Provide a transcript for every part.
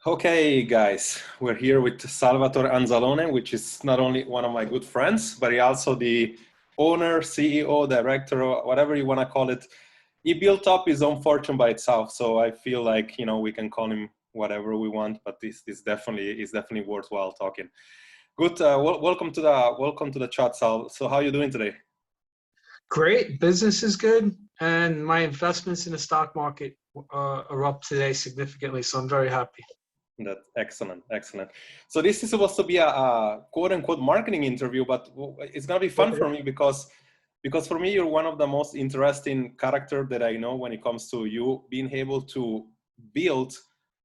Okay, guys, we're here with Salvatore Anzalone, which is not only one of my good friends, but he also the owner, CEO, director, or whatever you want to call it. He built up his own fortune by itself. So I feel like, we can call him whatever we want, but this definitely is definitely worthwhile talking. Good. Welcome to the chat, Sal. So how are you doing today? Great, business is good, and my investments in the stock market are up today significantly, so I'm very happy. That's excellent, excellent. So this is supposed to be a quote unquote marketing interview, but it's gonna be fun for me because for me you're one of the most interesting character that I know when it comes to you being able to build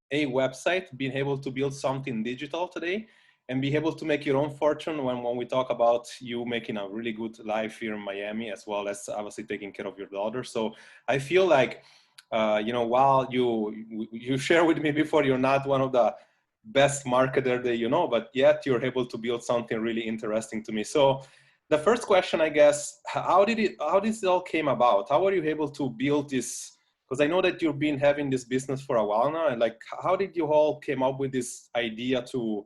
a website, being able to build something digital today, and be able to make your own fortune when we talk about you making a really good life here in Miami, as well as obviously taking care of your daughter. So I feel like while you share with me before, you're not one of the best marketer that you know, but yet you're able to build something really interesting to me. So the first question, I guess, how this all came about? How were you able to build this? Because I know that you've been having this business for a while now, and like, how did you all came up with this idea to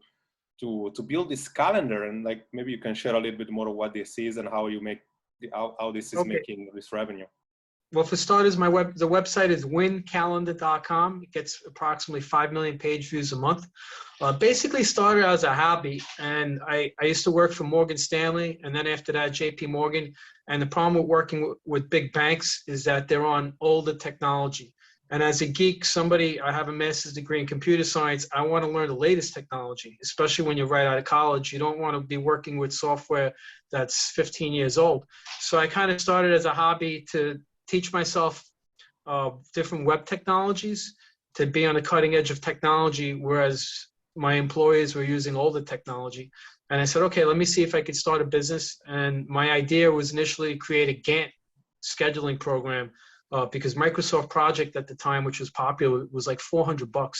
build this calendar? And like, maybe you can share a little bit more of what this is and how you make how this is Okay. making this revenue. Well, for starters, the website is wincalendar.com. It gets approximately 5 million page views a month. Basically started as a hobby, and I used to work for Morgan Stanley, and then after that, JP Morgan. And the problem with working with big banks is that they're on older technology. And as a geek, I have a master's degree in computer science. I want to learn the latest technology, especially when you're right out of college. You don't want to be working with software that's 15 years old. So I kind of started as a hobby to teach myself different web technologies, to be on the cutting edge of technology, whereas my employees were using older technology. And I said, okay, let me see if I could start a business. And my idea was initially create a Gantt scheduling program because Microsoft Project at the time, which was popular, was like $400.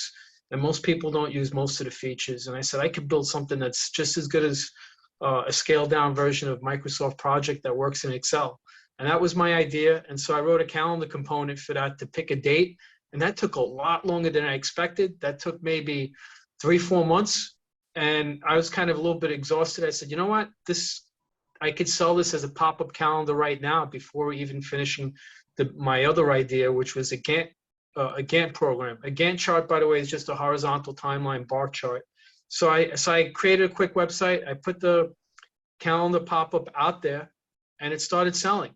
And most people don't use most of the features. And I said, I could build something that's just as good as a scaled down version of Microsoft Project that works in Excel. And that was my idea. And so I wrote a calendar component for that to pick a date. And that took a lot longer than I expected. That took maybe 3-4 months. And I was kind of a little bit exhausted. I said, you know what, I could sell this as a pop-up calendar right now before even finishing my other idea, which was a Gantt program. A Gantt chart, by the way, is just a horizontal timeline bar chart. So I created a quick website. I put the calendar pop-up out there, and it started selling.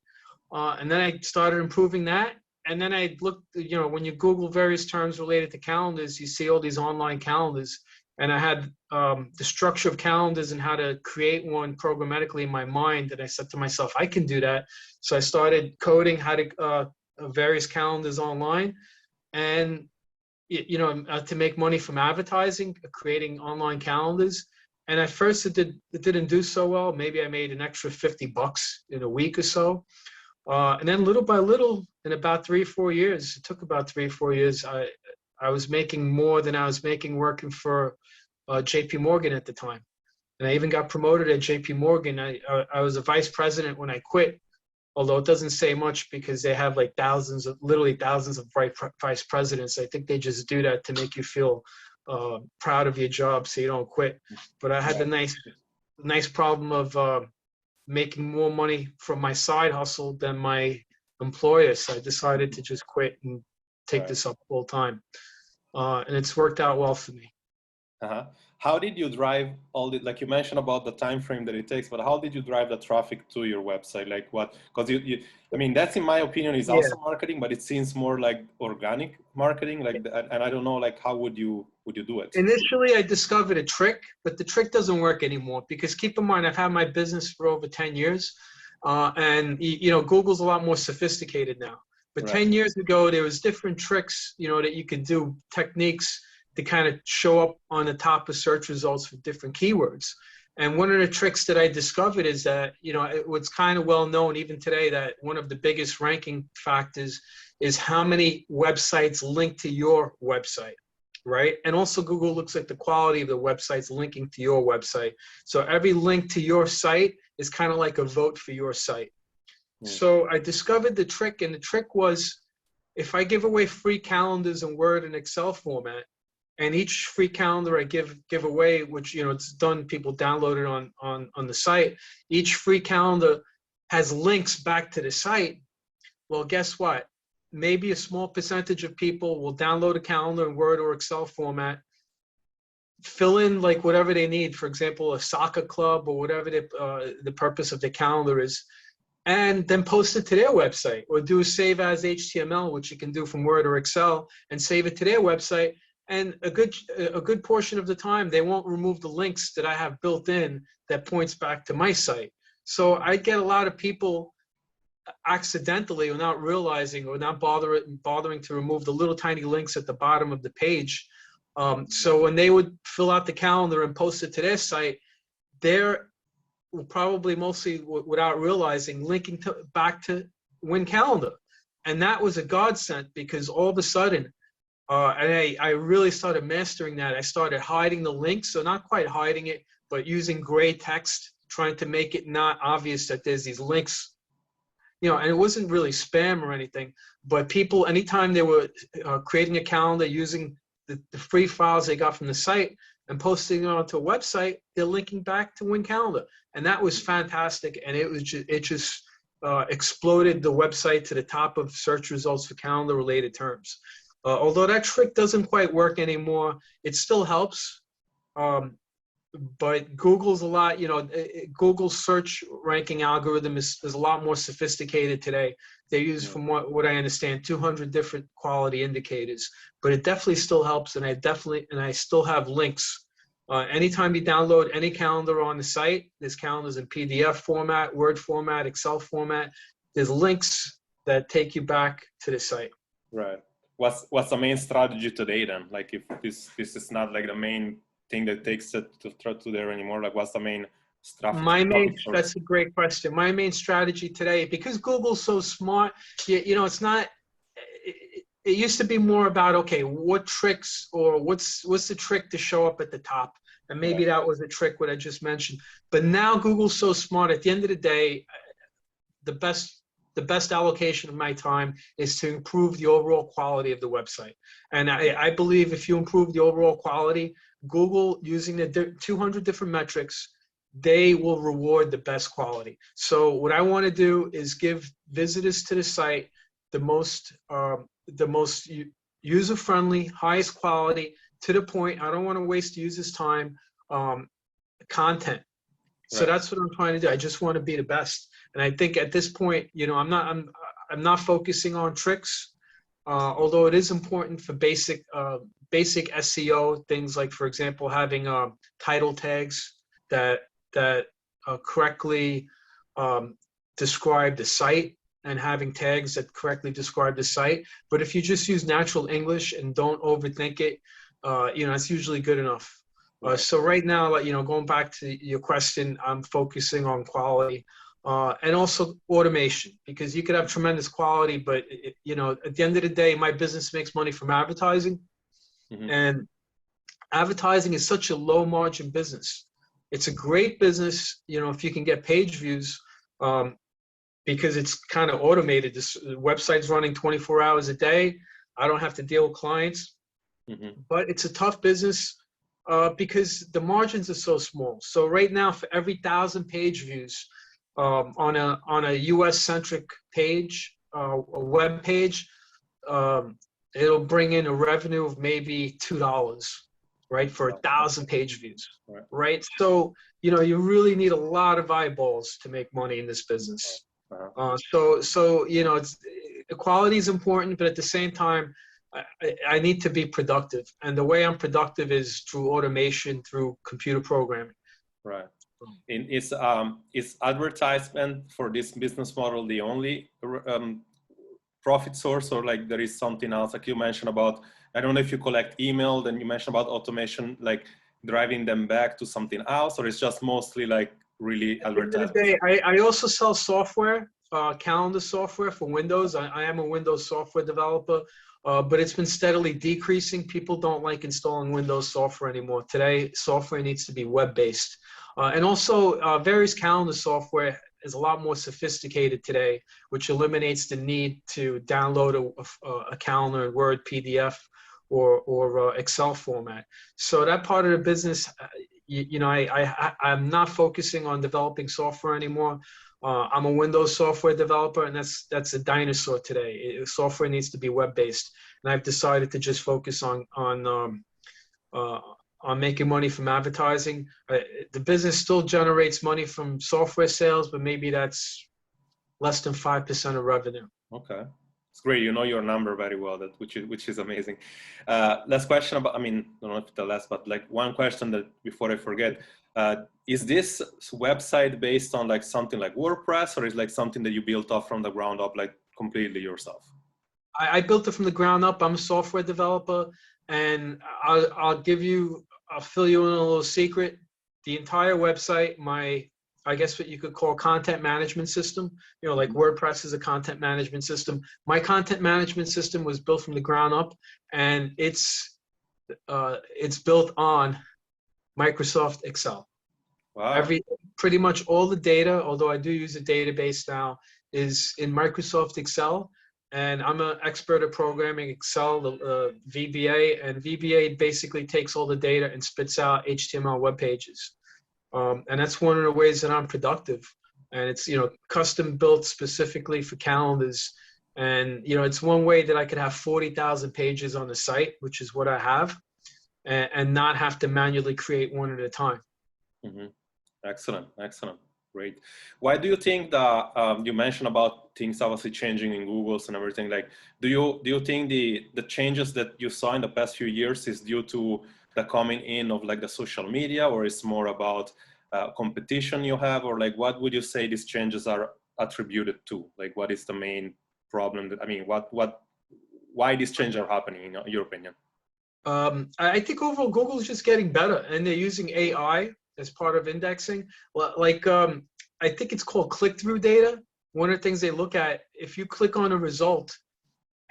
And then I started improving that. And then I looked, when you Google various terms related to calendars, you see all these online calendars. And I had the structure of calendars and how to create one programmatically in my mind. And I said to myself, I can do that. So I started coding how to various calendars online. And, to make money from advertising, creating online calendars. And at first it didn't do so well. Maybe I made an extra $50 in a week or so. And then little by little, in about 3-4 years, it took about 3-4 years, I was making more than I was making working for JP Morgan at the time. And I even got promoted at JP Morgan. I was a vice president when I quit, although it doesn't say much because they have like literally thousands of vice presidents. I think they just do that to make you feel proud of your job so you don't quit. But I had the nice problem of making more money from my side hustle than my employer. So I decided to just quit and take this up full time. And it's worked out well for me. How did you drive all the, like you mentioned about the time frame that it takes, but how did you drive the traffic to your website? Like what, because I mean, that's in my opinion is also marketing, but it seems more like organic marketing, like, and I don't know, like, how would you do it? Initially, I discovered a trick, but the trick doesn't work anymore because keep in mind, I've had my business for over 10 years. And Google's a lot more sophisticated now. But 10 years ago, there was different tricks, that you could do, techniques to kind of show up on the top of search results for different keywords. And one of the tricks that I discovered is that, it was kind of well known even today that one of the biggest ranking factors is how many websites link to your website, right? And also Google looks at the quality of the websites linking to your website. So every link to your site is kind of like a vote for your site. So I discovered the trick, and the trick was if I give away free calendars in Word and Excel format, And each free calendar I give away, which, you know, it's done, people download it on the site. Each free calendar has links back to the site. Well, guess what? Maybe a small percentage of people will download a calendar in Word or Excel format, fill in like whatever they need, for example, a soccer club or whatever the purpose of the calendar is, and then post it to their website, or do a save as HTML, which you can do from Word or Excel, and save it to their website. And a good portion of the time, they won't remove the links that I have built in that points back to my site. So I get a lot of people accidentally, or not realizing, or not bothering to remove the little tiny links at the bottom of the page. So when they would fill out the calendar and post it to their site, they're probably mostly, without realizing, linking back to Win Calendar. And that was a godsend, because all of a sudden, and I really started mastering that. I started hiding the links, so not quite hiding it, but using gray text, trying to make it not obvious that there's these links. You know, and it wasn't really spam or anything, but people, anytime they were creating a calendar using the free files they got from the site and posting it onto a website, they're linking back to Win Calendar. And that was fantastic. And it just exploded the website to the top of search results for calendar related terms. Although that trick doesn't quite work anymore, it still helps. But Google's a lot, you know, Google's search ranking algorithm is a lot more sophisticated today. They use, from what I understand, 200 different quality indicators, but it definitely still helps. And I still have links. Anytime you download any calendar on the site, there's calendars in PDF format, Word format, Excel format. There's links that take you back to the site. Right. What's the main strategy today then? Like, if this is not like the main thing that takes it to thread to there anymore, like what's the main strategy? That's a great question. My main strategy today, because Google's so smart, you know, it's not, it used to be more about, okay, what tricks, or what's the trick to show up at the top? And maybe that was a trick, what I just mentioned. But now Google's so smart, at the end of the day, the best allocation of my time is to improve the overall quality of the website. And I believe if you improve the overall quality, Google, using the 200 different metrics, they will reward the best quality. So what I want to do is give visitors to the site the most user-friendly, highest quality, to the point. I don't want to waste users' time, content. So that's what I'm trying to do. I just want to be the best. And I think at this point, you know, I'm not focusing on tricks, although it is important for basic SEO things, like, for example, having title tags that correctly describe the site, and having tags that correctly describe the site. But if you just use natural English and don't overthink it, you know, it's usually good enough. So right now, like, you know, going back to your question, I'm focusing on quality, and also automation, because you could have tremendous quality, but you know, at the end of the day, my business makes money from advertising, and advertising is such a low margin business. It's a great business, you know, if you can get page views, because it's kind of automated. This website's running 24 hours a day. I don't have to deal with clients, but it's a tough business. Because the margins are so small. So right now, for every 1,000 page views on a US centric page, a web page, it'll bring in a revenue of maybe $2, right, for 1,000 page views, right? So, you know, you really need a lot of eyeballs to make money in this business. So you know, quality is important, but at the same time, I need to be productive, and the way I'm productive is through automation, through computer programming. Right. And is advertisement for this business model the only profit source, or like there is something else? Like you mentioned about, I don't know if you collect email, then you mentioned about automation, like driving them back to something else, or it's just mostly like really advertising? I also sell software, calendar software for Windows. I am a Windows software developer. But it's been steadily decreasing. People don't like installing Windows software anymore. Today, software needs to be web-based. And also, various calendar software is a lot more sophisticated today, which eliminates the need to download a calendar in Word, PDF, or Excel format. So that part of the business, I'm not focusing on developing software anymore. I'm a Windows software developer, and that's a dinosaur today. Software needs to be web-based, and I've decided to just focus on making money from advertising. The business still generates money from software sales, but maybe that's less than 5% of revenue. Okay. It's great. You know your number very well, which is amazing. Last question about, I mean, I don't know if the last, but like one question that before I forget, is this website based on like something like WordPress, or is like something that you built up from the ground up, like completely yourself? I built it from the ground up. I'm a software developer, and I'll fill you in a little secret. The entire website, I guess what you could call content management system, like WordPress is a content management system. My content management system was built from the ground up, and it's built on Microsoft Excel. Wow. Pretty much all the data, although I do use a database now, is in Microsoft Excel. And I'm an expert at programming Excel, VBA, and VBA basically takes all the data and spits out HTML web pages. And that's one of the ways that I'm productive. And it's, custom built specifically for calendars. And, it's one way that I could have 40,000 pages on the site, which is what I have, and not have to manually create one at a time. Mm-hmm. Excellent. Excellent. Great. Why do you think that you mentioned about things obviously changing in Google's and everything? Like, do you think the changes that you saw in the past few years is due to the coming in of like the social media, or it's more about competition you have, or like what would you say these changes are attributed to? Like, what is the main problem that, I mean, why these changes are happening in your opinion? I think overall Google is just getting better, and they're using AI as part of indexing. Like, I think it's called click-through data. One of the things they look at, if you click on a result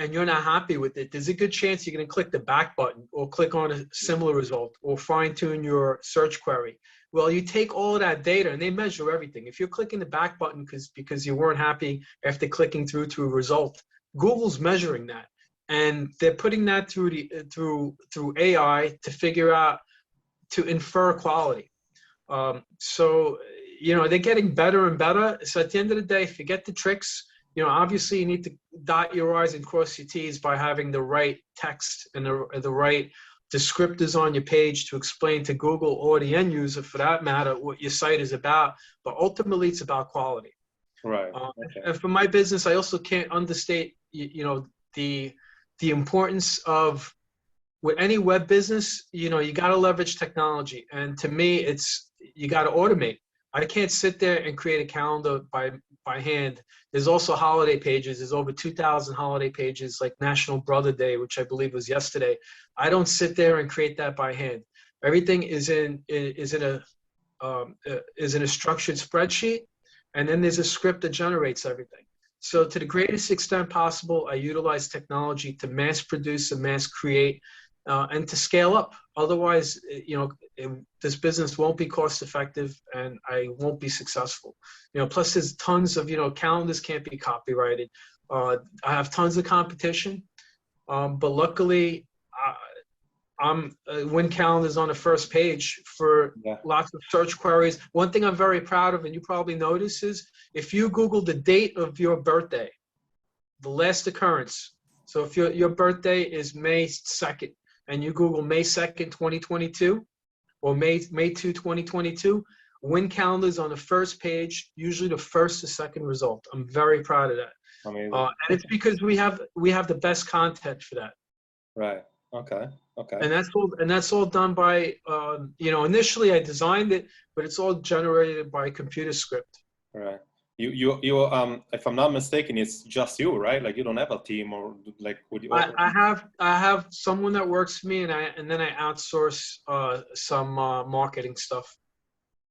and you're not happy with it, there's a good chance you're going to click the back button or click on a similar result or fine-tune your search query. Well, you take all of that data and they measure everything. If you're clicking the back button because you weren't happy after clicking through to a result, Google's measuring that. And they're putting that through AI to figure out, to infer quality. So, they're getting better and better. So at the end of the day, if you get the tricks, obviously you need to dot your I's and cross your T's by having the right text and the right descriptors on your page to explain to Google or the end user, for that matter, what your site is about. But ultimately, it's about quality. Right. Okay. And for my business, I also can't understate, the importance of, with any web business, you got to leverage technology. And to me, you got to automate. I can't sit there and create a calendar by hand. There's also holiday pages. There's over 2,000 holiday pages, like National Brother Day, which I believe was yesterday. I don't sit there and create that by hand. Everything is in a structured spreadsheet, and then there's a script that generates everything. So to the greatest extent possible, I utilize technology to mass produce and mass create, and to scale up. Otherwise, this business won't be cost effective, and I won't be successful. Plus there's tons of, calendars can't be copyrighted. I have tons of competition, but luckily, Win Calendar's on the first page for lots of search queries. One thing I'm very proud of, and you probably notice, is if you Google the date of your birthday, the last occurrence. So if your birthday is May 2nd, and you Google May 2nd, 2022, or May 2, 2022, Win Calendar's on the first page, usually the first or second result. I'm very proud of that. Amazing. And it's because we have the best content for that. Right. Okay. Okay. And that's all done by, initially I designed it, but it's all generated by computer script. Right. You if I'm not mistaken, it's just you, right? Like you don't have a team, or like would you? I have someone that works for me, and then I outsource some marketing stuff.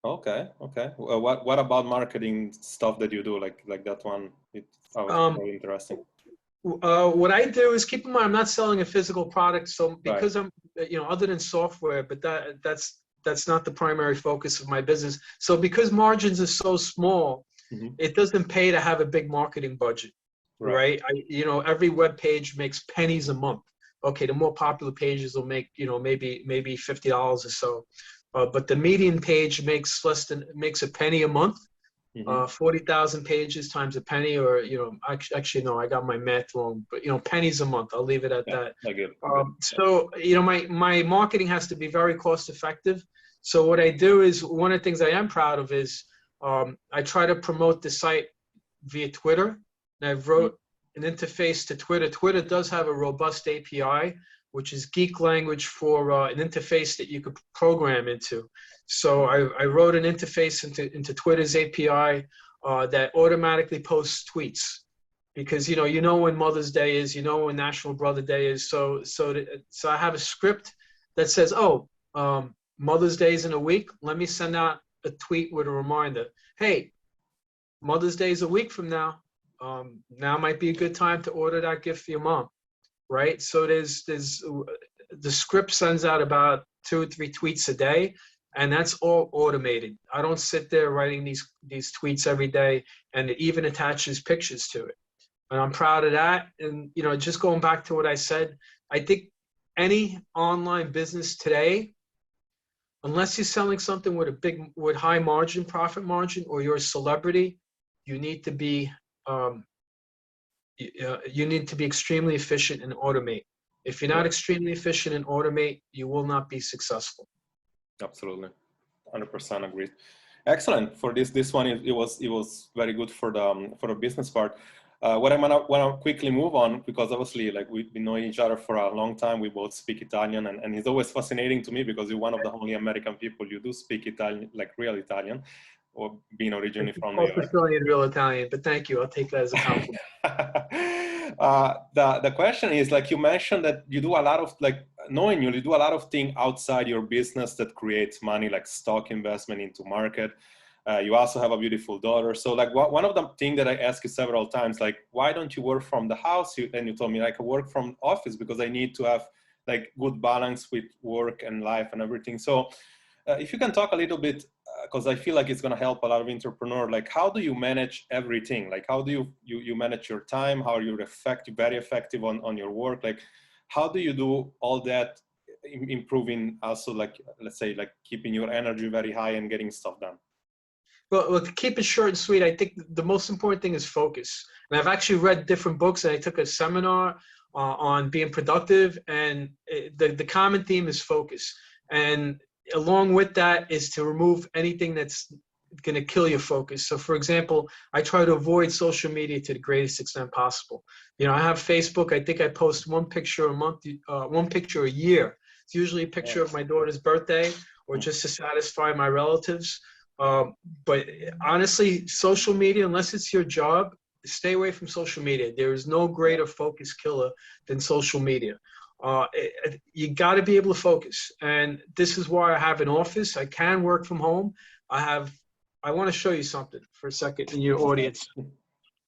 Okay. Okay. What about marketing stuff that you do, like that one? It's very interesting. What I do is, keep in mind, I'm not selling a physical product, so because Right. I'm, other than software, but that's not the primary focus of my business. So because margins are so small, it doesn't pay to have a big marketing budget, right? Every web page makes pennies a month. okay, the more popular pages will make, you know, maybe $50 or so. But the median page makes a penny a month. 40,000 pages times a penny, or, you know, actually no, I got my math wrong, but, you know, pennies a month. I'll leave it at that. I get it. So, you know, my marketing has to be very cost effective. So what I do is, one of the things I am proud of is, I try to promote the site via Twitter. And I wrote an interface to Twitter. Twitter does have a robust API, which is geek language for an interface that you could program into. So I wrote an interface into Twitter's API that automatically posts tweets, because you know when Mother's Day is, you know when National Brother Day is. So I have a script that says, oh, Mother's Day is in a week. Let me send out a tweet with a reminder. Hey, Mother's Day is a week from now. Now might be a good time to order that gift for your mom, right? So there's the script sends out about 2 or 3 tweets a day, and that's all automated. I don't sit there writing these tweets every day, and it even attaches pictures to it. And I'm proud of that. And you know, just going back to what I said, I think any online business today, unless you're selling something with high margin, profit margin, or you're a celebrity, you need to be extremely efficient and automate. If you're not extremely efficient and automate, you will not be successful. Absolutely, 100% agreed. Excellent. For this one, it was very good for the business part. What I want to quickly move on, because obviously, like, we've been knowing each other for a long time. We both speak Italian, and it's always fascinating to me because you're one of the only American people you do speak Italian, like real Italian, or being originally from New York. Real Italian, but thank you. I'll take that as a compliment. The question is, like you mentioned, that you do a lot of, like, knowing you do a lot of things outside your business that creates money, like stock investment into market. You also have a beautiful daughter. So like one of the things that I asked you several times, like, why don't you work from the house? And you told me, like, I work from office because I need to have like good balance with work and life and everything. So if you can talk a little bit, because I feel like it's going to help a lot of entrepreneurs, like, how do you manage everything? Like, how do you manage your time? How are you very effective on your work? Like, how do you do all that, improving also, like, let's say, like, keeping your energy very high and getting stuff done? Well, to keep it short and sweet, I think the most important thing is focus. And I've actually read different books, and I took a seminar on being productive, and the common theme is focus. And along with that is to remove anything that's going to kill your focus. So for example, I try to avoid social media to the greatest extent possible. You know, I have Facebook. I think I post 1 picture a month, 1 picture a year. It's usually a picture of my daughter's birthday, or just to satisfy my relatives. But honestly, social media, unless it's your job, stay away from social media. There is no greater focus killer than social media. You got to be able to focus. And this is why I have an office. I can work from home. I want to show you something for a second in your audience.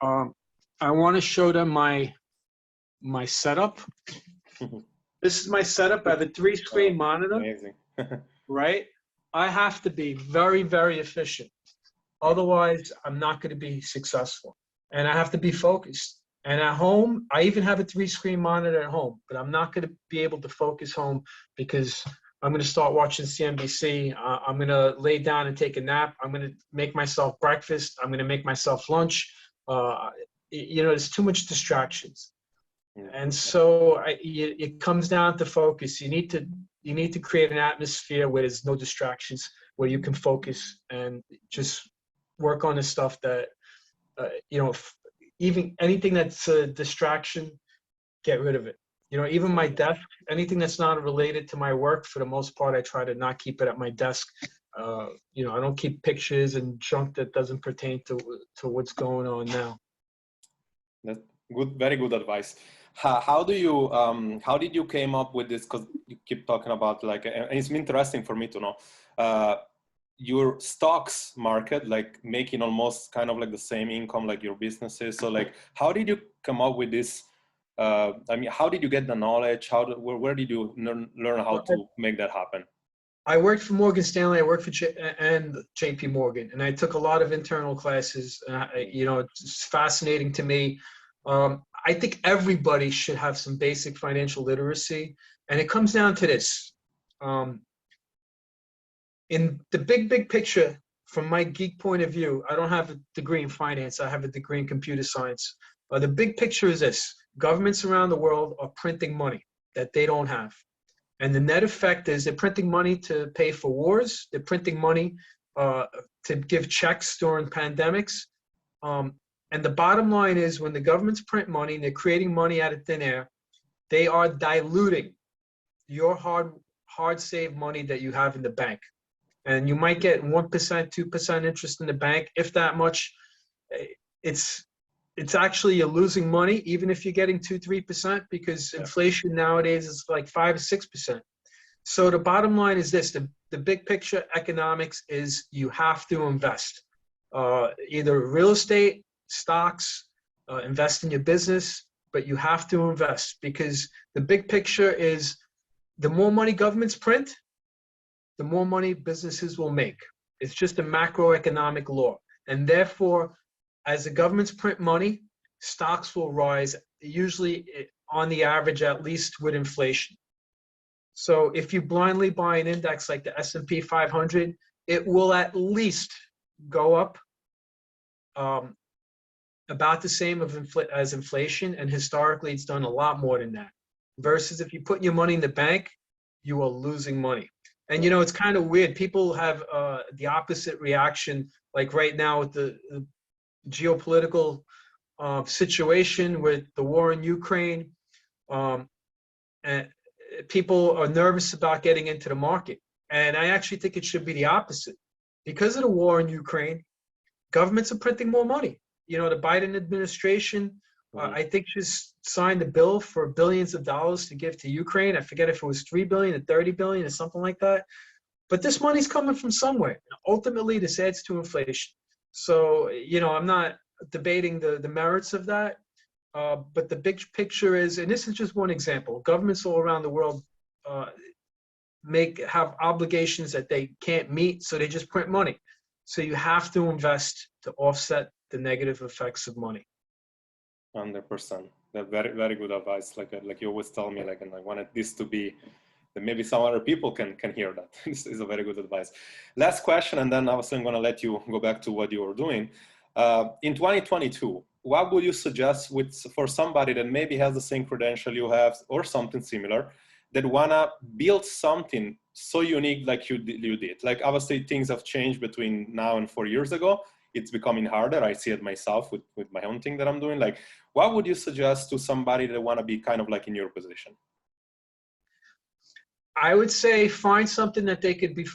I want to show them my setup. This is my setup. I have a 3-screen monitor. Amazing. Right? I have to be very, very efficient. Otherwise, I'm not going to be successful. And I have to be focused. And at home, I even have a 3-screen monitor at home, but I'm not going to be able to focus home because I'm going to start watching CNBC. I'm going to lay down and take a nap. I'm going to make myself breakfast. I'm going to make myself lunch. You know, there's too much distractions. And so it comes down to focus. You need to create an atmosphere where there's no distractions, where you can focus and just work on the stuff that, you know, even anything that's a distraction, get rid of it. You know, even my desk, anything that's not related to my work, for the most part, I try to not keep it at my desk. You know, I don't keep pictures and junk that doesn't pertain to what's going on now. That's good, very good advice. How did you came up with this? Because you keep talking about, like, and it's interesting for me to know your stocks market, like making almost kind of like the same income like your businesses. So like, how did you come up with this? I mean, how did you get the knowledge? Where did you learn how to make that happen? I worked for Morgan Stanley. I worked for JP Morgan, and I took a lot of internal classes. You know, it's fascinating to me I think everybody should have some basic financial literacy. And it comes down to this. In the big picture, from my geek point of view, I don't have a degree in finance. I have a degree in computer science. The big picture is this. Governments around the world are printing money that they don't have. And the net effect is they're printing money to pay for wars. They're printing money to give checks during pandemics. And the bottom line is when the governments print money and they're creating money out of thin air, they are diluting your hard saved money that you have in the bank. And you might get 1%, 2% interest in the bank, if that much. It's actually you're losing money, even if you're getting 2, 3%, because inflation nowadays is like 5 or 6%. So the bottom line is this: the big picture economics is you have to invest, either real estate, stocks, invest in your business, but you have to invest because the big picture is the more money governments print, the more money businesses will make. It's just a macroeconomic law. And therefore, as the governments print money, stocks will rise, usually on the average, at least with inflation. So if you blindly buy an index like the S&P 500, it will at least go up about the same as inflation. And historically, it's done a lot more than that. Versus if you put your money in the bank, you are losing money. And, you know, it's kind of weird. People have the opposite reaction, like right now with the geopolitical situation with the war in Ukraine. And people are nervous about getting into the market. And I actually think it should be the opposite. Because of the war in Ukraine, governments are printing more money. You know, the Biden administration, I think, just signed a bill for billions of dollars to give to Ukraine. I forget if it was 3 billion or 30 billion or something like that. But this money's coming from somewhere. Ultimately, this adds to inflation. So, you know, I'm not debating the merits of that. But the big picture is, and this is just one example, governments all around the world have obligations that they can't meet, so they just print money. So you have to invest to offset the negative effects of money. 100%. That's very, very good advice. Like you always tell me, like, and I wanted this to be that maybe some other people can hear that. This is a very good advice. Last question, and then obviously I'm going to let you go back to what you were doing. In 2022, what would you suggest for somebody that maybe has the same credential you have or something similar, that wanna build something so unique like you did? Like obviously things have changed between now and 4 years ago. It's becoming harder. I see it myself with my own thing that I'm doing. Like, what would you suggest to somebody that wanna be kind of like in your position? I would say find something that they could be,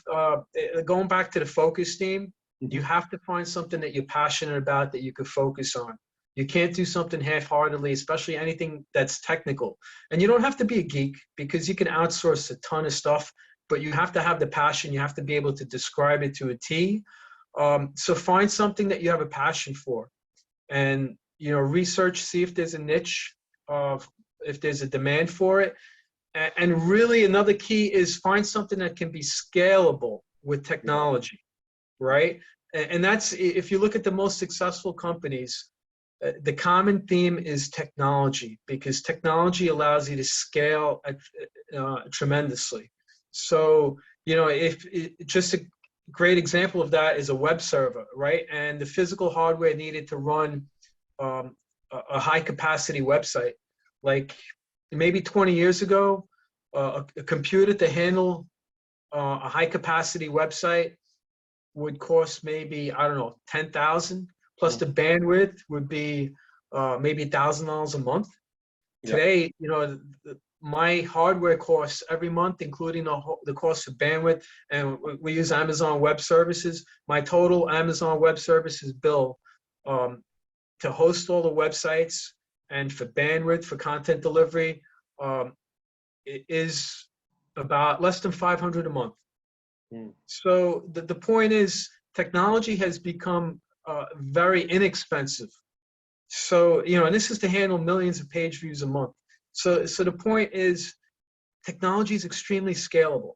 going back to the focus theme, you have to find something that you're passionate about that you could focus on. You can't do something half-heartedly, especially anything that's technical. And you don't have to be a geek because you can outsource a ton of stuff, but you have to have the passion. You have to be able to describe it to a T. So find something that you have a passion for and, you know, research, see if there's a niche, if there's a demand for it. And really another key is find something that can be scalable with technology, right? And that's, if you look at the most successful companies, the common theme is technology, because technology allows you to scale tremendously. So, you know, just a great example of that is a web server, right? And the physical hardware needed to run a high capacity website. Like maybe 20 years ago, a computer to handle a high capacity website would cost maybe, I don't know, 10,000, plus the bandwidth would be maybe $1,000 a month. Today, you know, my hardware costs every month, including the cost of bandwidth, and we use Amazon Web Services. My total Amazon Web Services bill to host all the websites and for bandwidth, for content delivery, is about less than $500 a month. So the point is, technology has become very inexpensive. So, you know, and this is to handle millions of page views a month. So the point is, technology is extremely scalable.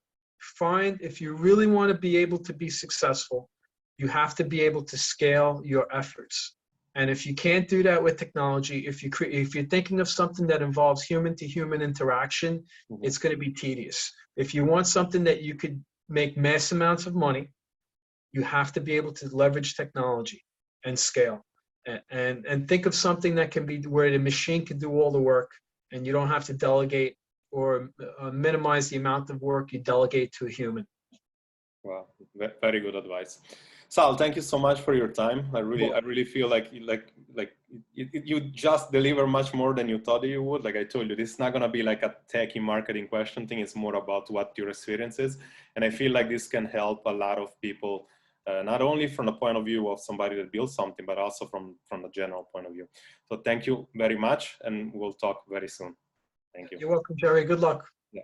If you really want to be able to be successful, you have to be able to scale your efforts. And if you can't do that with technology, if you're thinking of something that involves human-to-human interaction, it's going to be tedious. If you want something that you could make mass amounts of money, you have to be able to leverage technology and scale. And think of something that can be where the machine can do all the work, and you don't have to delegate or minimize the amount of work you delegate to a human. Wow, very good advice. Sal, thank you so much for your time. I really feel like you just deliver much more than you thought you would. Like I told you, this is not gonna be like a techie marketing question thing. It's more about what your experience is, and I feel like this can help a lot of people, not only from the point of view of somebody that builds something, but also from the general point of view. So thank you very much, and we'll talk very soon. Thank you. You're welcome, Jerry. Good luck. Yeah.